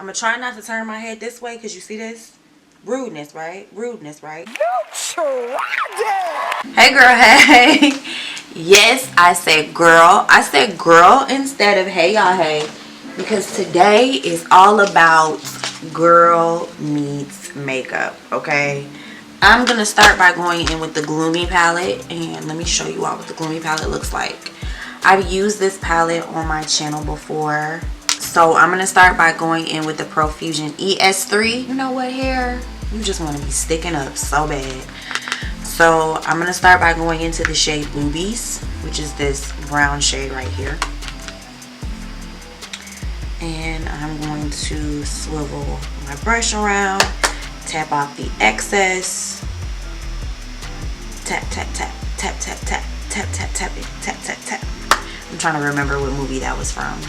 I'm gonna try not to turn my head this way because you see this? Rudeness, right? Rudeness, right? You tried it! Hey girl, hey. Yes, I said girl. I said girl instead of hey y'all, hey. Because today is all about girl meets makeup, okay? I'm gonna start by going in with the Gloomy palette, and let me show you all what the Gloomy palette looks like. I've used this palette on my channel before, so I'm gonna start by going in with the Profusion ES3. You know what, hair? You just want to be sticking up so bad. So I'm gonna start by going into the shade Boobies, which is this brown shade right here. And I'm going to swivel my brush around, tap off the excess, tap, tap, tap, tap, tap, tap, tap, tap, tap, tap, tap, tap. I'm trying to remember what movie that was from.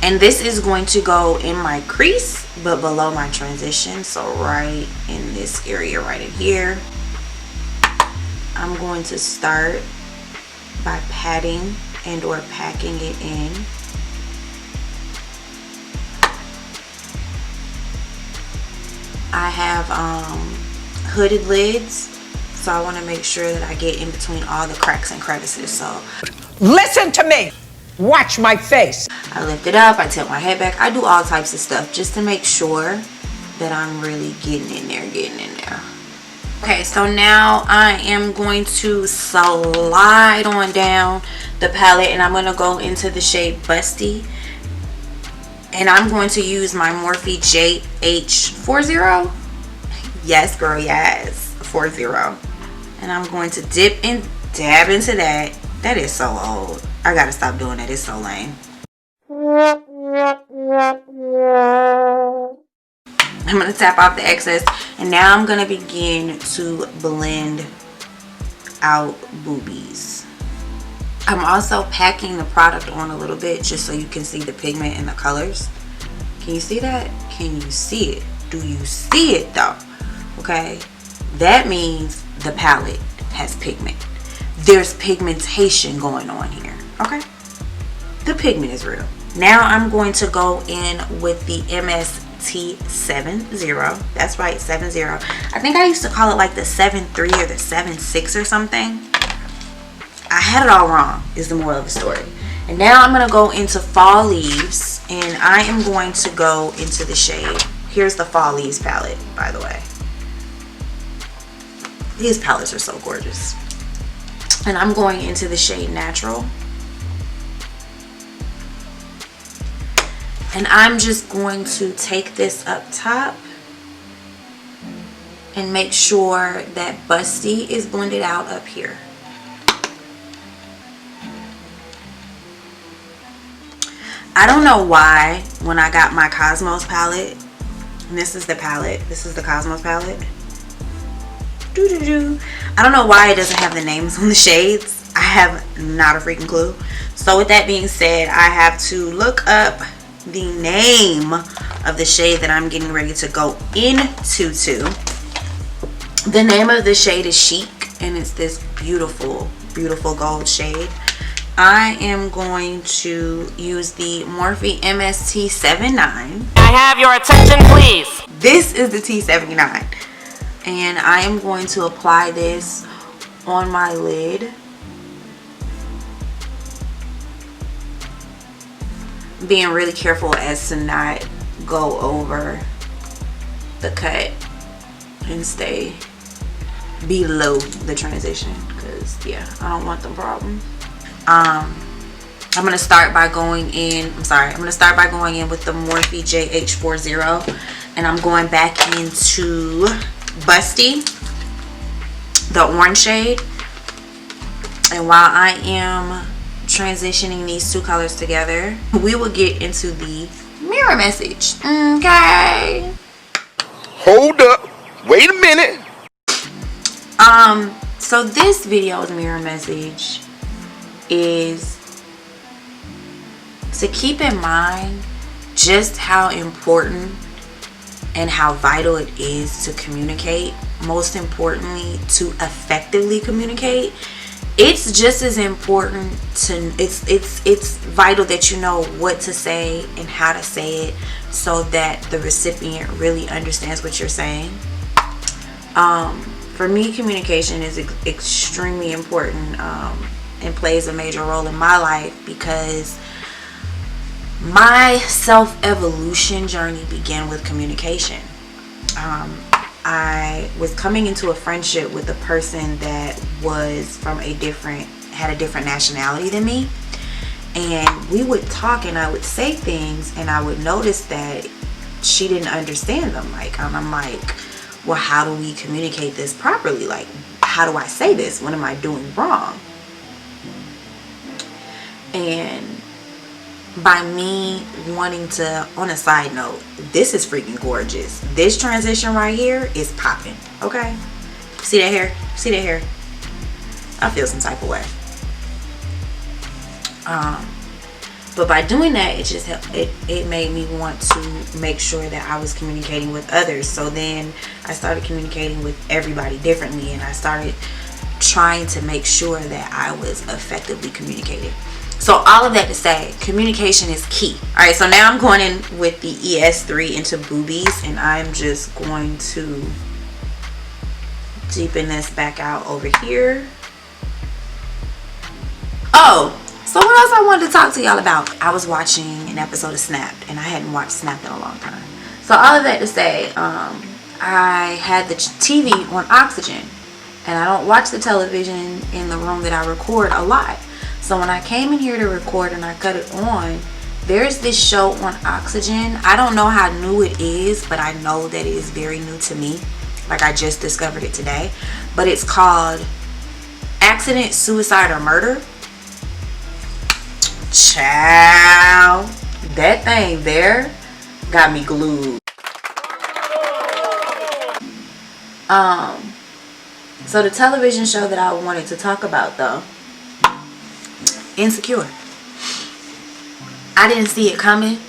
And this is going to go in my crease, but below my transition. So right in this area right in here. I'm going to start by patting and or packing it in. I have hooded lids, so I want to make sure that I get in between all the cracks and crevices. So listen to me. Watch my face. I lift it up, I tilt my head back, I do all types of stuff just to make sure that I'm really getting in there, Okay, so now I am going to slide on down the palette, and I'm going to go into the shade Busty. And I'm going to use my Morphe JH40. Yes, girl, yes. 40. And I'm going to dip and dab into that. That is so old. I gotta stop doing that. It's so lame. I'm going to tap off the excess. And now I'm going to begin to blend out Boobies. I'm also packing the product on a little bit just so you can see the pigment and the colors. Can you see that? Can you see it? Do you see it though? Okay. That means the palette has pigment. There's pigmentation going on here. Okay. The pigment is real. Now I'm going to go in with the MST70. That's right, 70. I think I used to call it like the 73 or the 76 or something. I had it all wrong, is the moral of the story. And now I'm going to go into Fall Leaves, and I am going to go into the shade. Here's the Fall Leaves palette, by the way. These palettes are so gorgeous. And I'm going into the shade Natural. And I'm just going to take this up top and make sure that Busty is blended out up here. I don't know why when I got my Cosmos palette, and this is the palette, this is the Cosmos palette. I don't know why it doesn't have the names on the shades. I have not a freaking clue. So with that being said, I have to look up the name of the shade that I'm getting ready to go into. The name of the shade is Chic, and it's this beautiful, beautiful gold shade. I am going to use the Morphe MST79. I have your attention, please. This is the T79. And I am going to apply this on my lid. Being really careful as to not go over the cut and stay below the transition. Because, yeah, I don't want them problems. I'm gonna start by going in. I'm gonna start by going in with the Morphe JH40, and I'm going back into Busty, the orange shade. And while I am transitioning these two colors together, we will get into the mirror message. Okay. Hold up. Wait a minute. So this video's mirror message is to keep in mind just how important and how vital it is to communicate. Most importantly, to effectively communicate. it's just as important to, it's vital that you know what to say and how to say it so that the recipient really understands what you're saying. For me, communication is extremely important, and plays a major role in my life, because my self-evolution journey began with communication. I was coming into a friendship with a person that was from had a different nationality than me, and we would talk and I would say things and I would notice that she didn't understand them. Like, I'm like, well, how do we communicate this properly? Like, how do I say this? What am I doing wrong? And by me wanting to, on a side note, this is freaking gorgeous. This transition right here is popping. Okay, see that hair? See that hair? I feel some type of way. But by doing that, it just helped. It made me want to make sure that I was communicating with others. So then I started communicating with everybody differently, and I started trying to make sure that I was effectively communicating. So all of that to say, communication is key. Alright, so now I'm going in with the ES3 into boobies, and I'm just going to deepen this back out over here. Oh, so what else I wanted to talk to y'all about? I was watching an episode of Snapped, and I hadn't watched Snapped in a long time. So all of that to say, I had the TV on oxygen, and I don't watch the television in the room that I record a lot. So when I came in here to record and I cut it on, there's this show on oxygen. I don't know how new it is, but I know that it is very new to me. Like, I just discovered it today. But it's called Accident, Suicide, or Murder. Child, that thing there got me glued. So the television show that I wanted to talk about, though, Insecure. I didn't see it coming.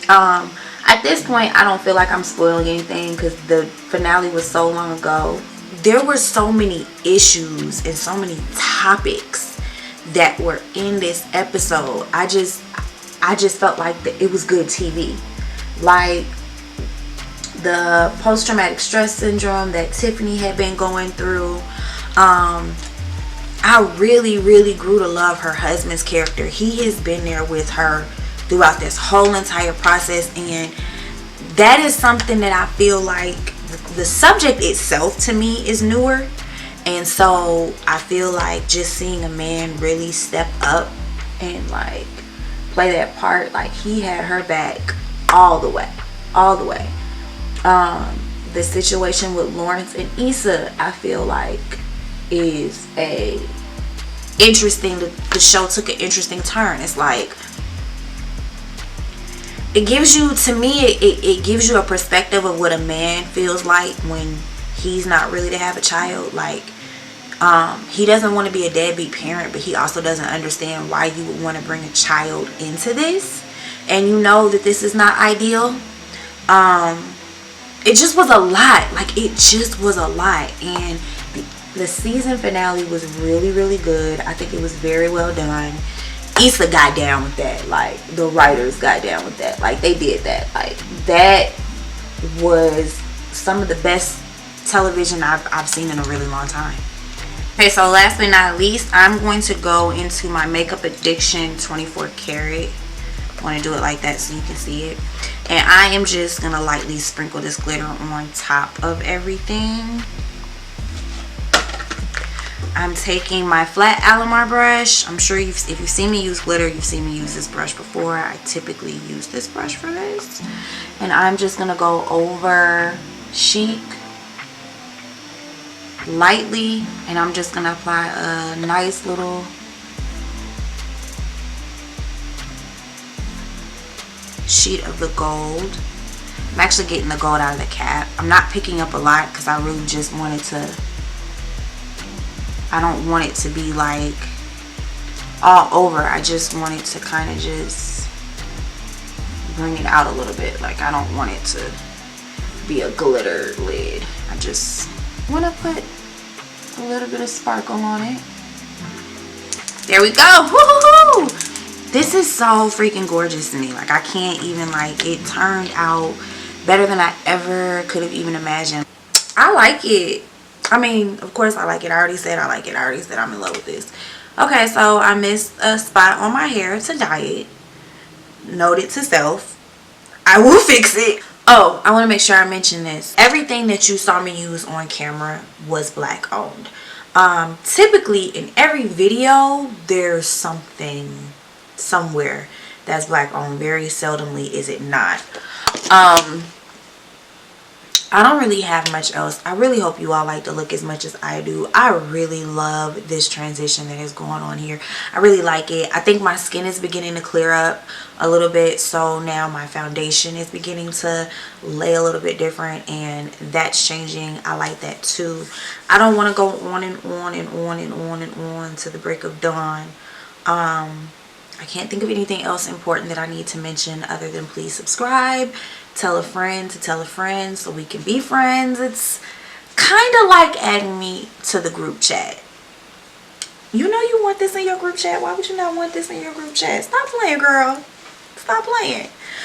At this point, I don't feel like I'm spoiling anything because the finale was so long ago. There were so many issues and so many topics that were in this episode. I just felt like it was good TV. Like the post-traumatic stress syndrome that Tiffany had been going through. I really, really grew to love her husband's character. He has been there with her throughout this whole entire process, and that is something that I feel like the subject itself to me is newer. And so I feel like just seeing a man really step up and like play that part, like he had her back all the way. The situation with Lawrence and Issa, I feel like is interesting. The show took an interesting turn. It's like it gives you, to me, it gives you a perspective of what a man feels like when he's not really to have a child. Like he doesn't want to be a deadbeat parent, but he also doesn't understand why you would want to bring a child into this, and you know that this is not ideal. It just was a lot. Like, it just was a lot. And the season finale was really, really good. I think it was very well done. Issa got down with that. Like, the writers got down with that. Like, they did that. Like, that was some of the best television I've seen in a really long time. Okay, so last but not least, I'm going to go into my Makeup Addiction 24 karat. I want to do it like that so you can see it. And I am just going to lightly sprinkle this glitter on top of everything. I'm taking my flat Alamar brush. I'm sure if you've seen me use glitter, you've seen me use this brush before. I typically use this brush for this. And I'm just going to go over Chic lightly. And I'm just going to apply a nice little sheet of the gold. I'm actually getting the gold out of the cap. I'm not picking up a lot because I really just wanted to, I don't want it to be like all over. I just wanted to kind of just bring it out a little bit. Like, I don't want it to be a glitter lid. I just want to put a little bit of sparkle on it. There we go. Woo-hoo-hoo. This is so freaking gorgeous to me. Like, I can't even, like, it turned out better than I ever could have even imagined. I like it. I mean, of course I like it. I already said I like it. I already said I'm in love with this. Okay, so I missed a spot on my hair to dye it. Note it to self. I will fix it. Oh, I want to make sure I mention this. Everything that you saw me use on camera was black owned. Typically in every video there's something somewhere that's black owned. Very seldomly is it not. I don't really have much else. I really hope you all like the look as much as I do. I really love this transition that is going on here. I really like it. I think my skin is beginning to clear up a little bit, so now my foundation is beginning to lay a little bit different, and that's changing. I like that too. I don't want to go on and on and on and on and on to the break of dawn. I can't think of anything else important that I need to mention other than please subscribe, tell a friend to tell a friend so we can be friends. It's kind of like adding me to the group chat. You know you want this in your group chat. Why would you not want this in your group chat? Stop playing, girl. Stop playing.